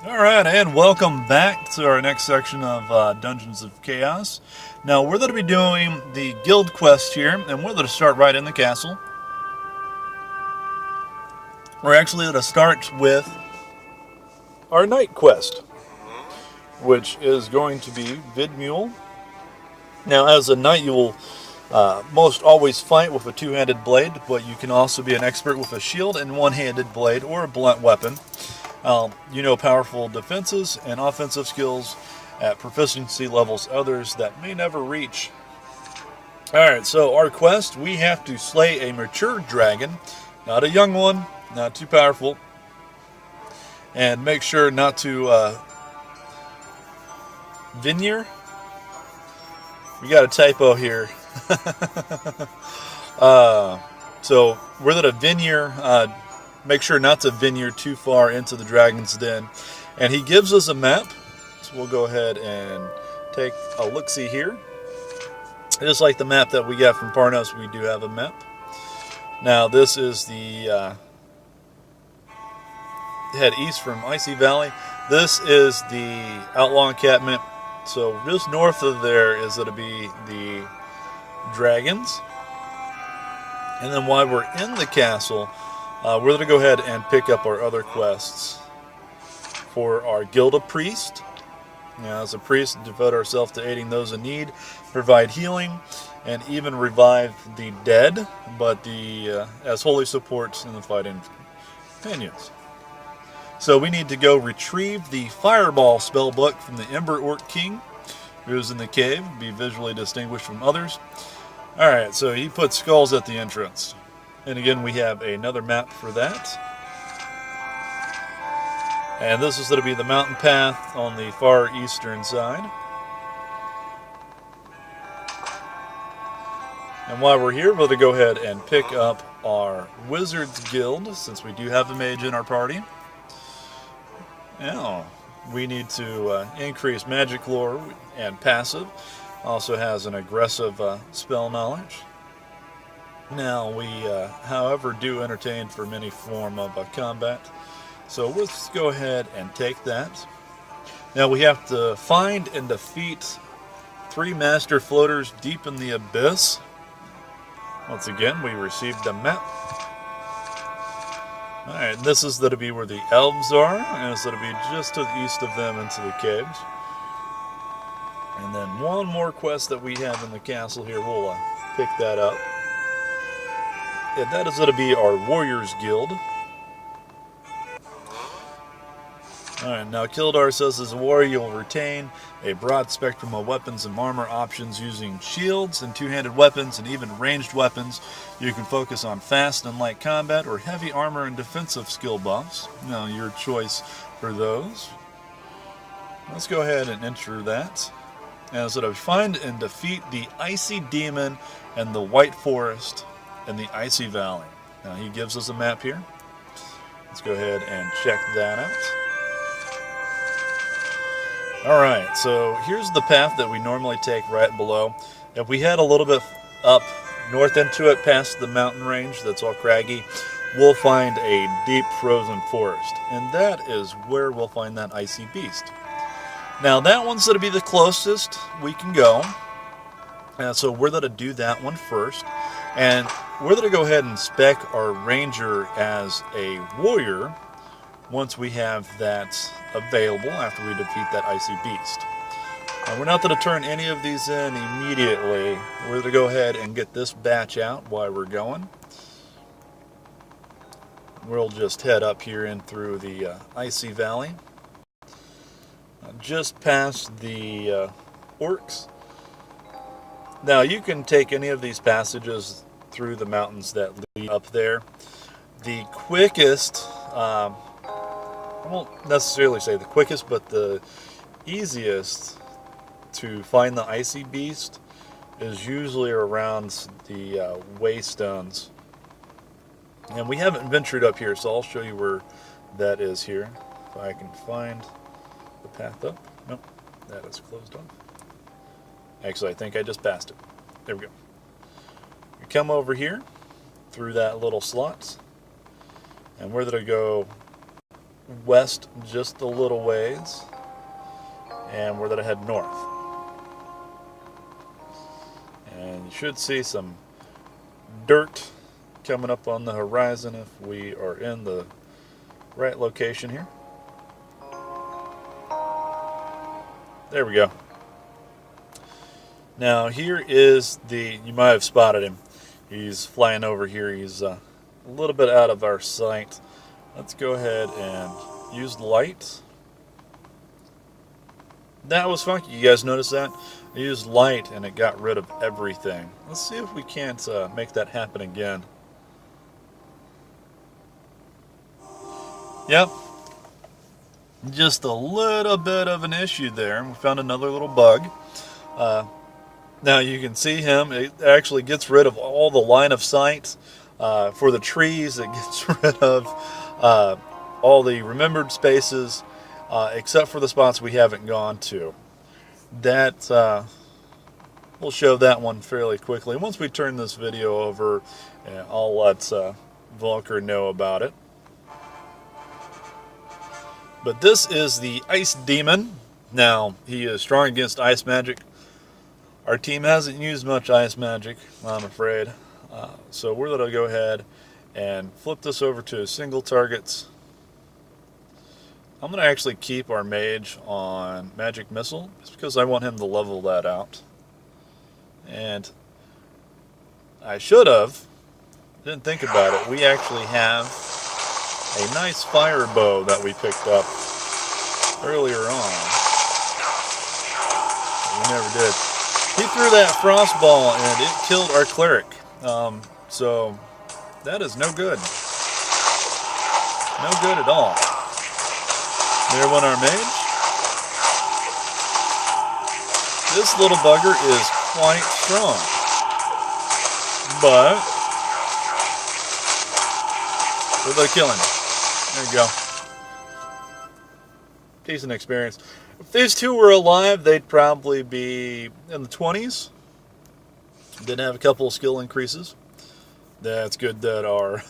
Alright, and welcome back to our next section of Dungeons of Chaos. Now, we're going to be doing the guild quest here, and we're going to start right in the castle. We're actually going to start with our night quest, which is going to be Vidmule. Now, as a knight, you will most always fight with a two-handed blade, but you can also be an expert with a shield and one-handed blade or a blunt weapon. You know powerful defenses and offensive skills at proficiency levels others that may never reach. Alright, so our quest, we have to slay a mature dragon, not a young one, not too powerful, and make sure not to Vineyard. We got a typo here. So we're at a Vineyard. Make sure not to vineyard too far into the dragon's den. And he gives us a map. So we'll go ahead and take a look-see here. Just like the map that we got from Parnos, we do have a map. Now this is the head east from Icy Valley. This is the Outlaw Encampment. So just north of there is going to be the dragons. And then while we're in the castle, we're going to go ahead and pick up our other quests for our Guild of Priest. Now, as a priest, devote ourselves to aiding those in need, provide healing, and even revive the dead, but as holy support in the fighting companions. So we need to go retrieve the Fireball spellbook from the Ember Orc King, who is in the cave, be visually distinguished from others. Alright, so he put skulls at the entrance. And again, we have another map for that. And this is going to be the mountain path on the far eastern side. And while we're here, we're going to go ahead and pick up our Wizards Guild, since we do have a mage in our party. Now, we need to increase magic lore and passive. Also has an aggressive spell knowledge. Now, we, however, do entertain for many form of combat. So let's go ahead and take that. Now, we have to find and defeat 3 master floaters deep in the abyss. Once again, we received a map. Alright, this is going to be where the elves are, and it's going to be just to the east of them into the caves. And then one more quest that we have in the castle here, we'll pick that up. And that is going to be our Warriors Guild. Alright, now Kildar says as a warrior you'll retain a broad spectrum of weapons and armor options using shields and two-handed weapons and even ranged weapons. You can focus on fast and light combat or heavy armor and defensive skill buffs. Now your choice for those. Let's go ahead and enter that. And so to find and defeat the Icy Demon and the White Forest in the Icy Valley. Now he gives us a map here. Let's go ahead and check that out. Alright, so here's the path that we normally take right below. If we head a little bit up north into it past the mountain range that's all craggy, we'll find a deep frozen forest. And that is where we'll find that icy beast. Now that one's going to be the closest we can go. And so we're going to do that one first. And we're going to go ahead and spec our ranger as a warrior once we have that available after we defeat that icy beast. Now, we're not going to turn any of these in immediately. We're going to go ahead and get this batch out while we're going. We'll just head up here in through the Icy Valley. Just past the orcs. Now you can take any of these passages through the mountains that lead up there. The quickest, I won't necessarily say the quickest, but the easiest to find the icy beast is usually around the waystones. And we haven't ventured up here, so I'll show you where that is here. If I can find the path up. Nope, that is closed off. Actually, I think I just passed it. There we go. You come over here through that little slot, and we're going to go west just a little ways, and we're going to head north. And you should see some dirt coming up on the horizon if we are in the right location here. There we go. Now here is you might have spotted him. He's flying over here. He's a little bit out of our sight. Let's go ahead and use the light. That was funky. You guys notice that? I used light and it got rid of everything. Let's see if we can't make that happen again. Yep. Just a little bit of an issue there. We found another little bug. Now you can see him. It actually gets rid of all the line of sight for the trees. It gets rid of all the remembered spaces, except for the spots we haven't gone to. That we'll show that one fairly quickly. Once we turn this video over, I'll let Volker know about it. But this is the Ice Demon. Now, he is strong against ice magic. Our team hasn't used much ice magic, I'm afraid. So we're going to go ahead and flip this over to single targets. I'm going to actually keep our mage on magic missile, just because I want him to level that out. And I should have, didn't think about it, we actually have a nice fire bow that we picked up earlier on. We never did. He threw that frost ball and it killed our cleric. So that is no good. No good at all. There went our mage. This little bugger is quite strong. But we're going to kill him. There you go. Decent experience. If these two were alive, they'd probably be in the 20s. Did have a couple of skill increases. That's good that our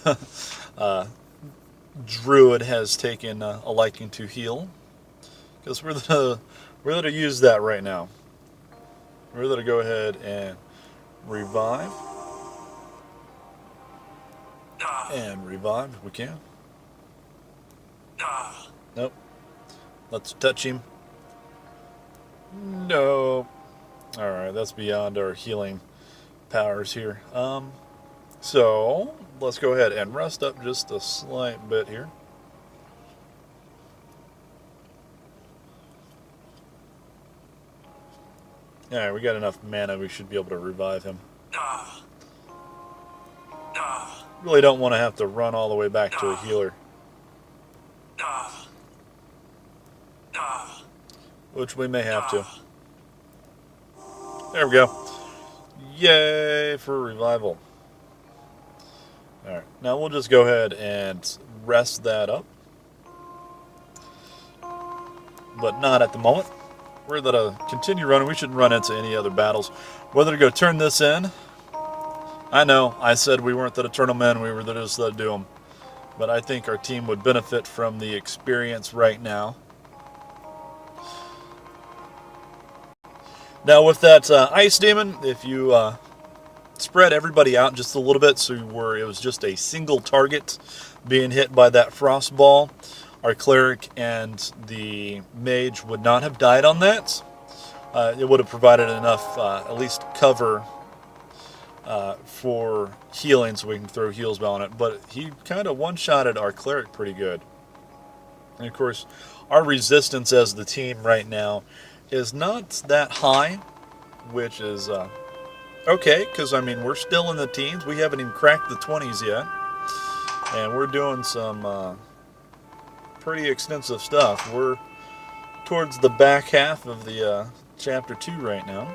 druid has taken a liking to heal, because we're going to use that right now. We're going to go ahead and revive. And revive if we can. Nope. Let's touch him. No. Alright, that's beyond our healing powers here. So, let's go ahead and rest up just a slight bit here. Alright, we got enough mana, we should be able to revive him. Really don't want to have to run all the way back to a healer. Which we may have to. There we go. Yay for revival. Alright, now we'll just go ahead and rest that up. But not at the moment. We're going to continue running. We shouldn't run into any other battles. Whether to go turn this in. I know, I said we weren't going to turn them in, we were just going to do them. But I think our team would benefit from the experience right now. Now with that Ice Demon, if you spread everybody out just a little bit so it was just a single target being hit by that frost ball, our cleric and the mage would not have died on that. It would have provided enough at least cover for healing so we can throw heal spell on it. But he kind of one-shotted our cleric pretty good. And of course, our resistance as the team right now is not that high, which is okay, because I mean we're still in the teens. We haven't even cracked the 20s yet, and we're doing some pretty extensive stuff. We're towards the back half of the chapter 2 right now.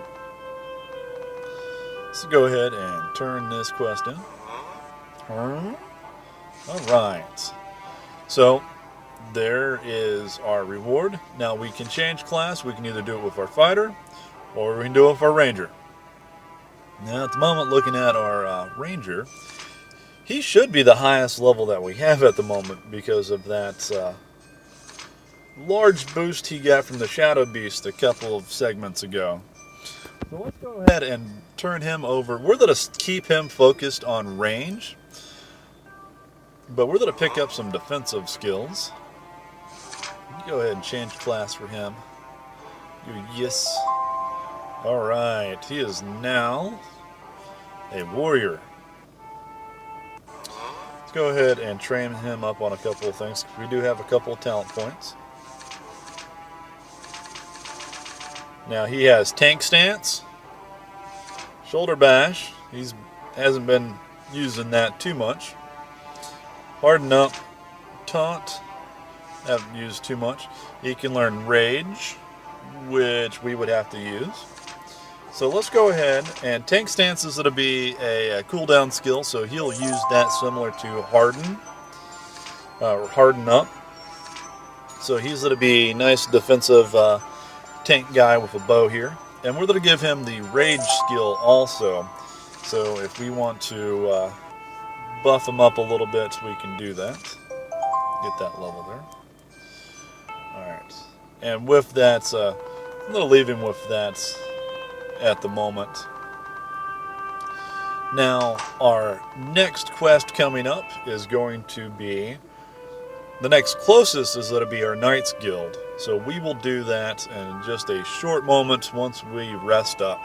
Let's go ahead and turn this quest in. Alright, so there is our reward. Now we can change class. We can either do it with our fighter or we can do it with our ranger. Now at the moment, looking at our ranger, he should be the highest level that we have at the moment because of that large boost he got from the Shadow Beast a couple of segments ago. So let's go ahead and turn him over. We're going to keep him focused on range, but we're going to pick up some defensive skills. Go ahead and change class for him. Yes. Alright, he is now a warrior. Let's go ahead and train him up on a couple of things. We do have a couple of talent points. Now he has tank stance, shoulder bash. He hasn't been using that too much. Harden up, taunt. Haven't used too much. He can learn rage, which we would have to use. So let's go ahead, and tank stance is going to be a cooldown skill, so he'll use that similar to harden, or harden up. So he's going to be nice defensive tank guy with a bow here. And we're going to give him the rage skill also. So if we want to buff him up a little bit, we can do that. Get that level there. Alright. And with that, I'm going to leave him with that at the moment. Now, our next quest coming up is going to be, the next closest is going to be our Knights Guild. So we will do that in just a short moment once we rest up.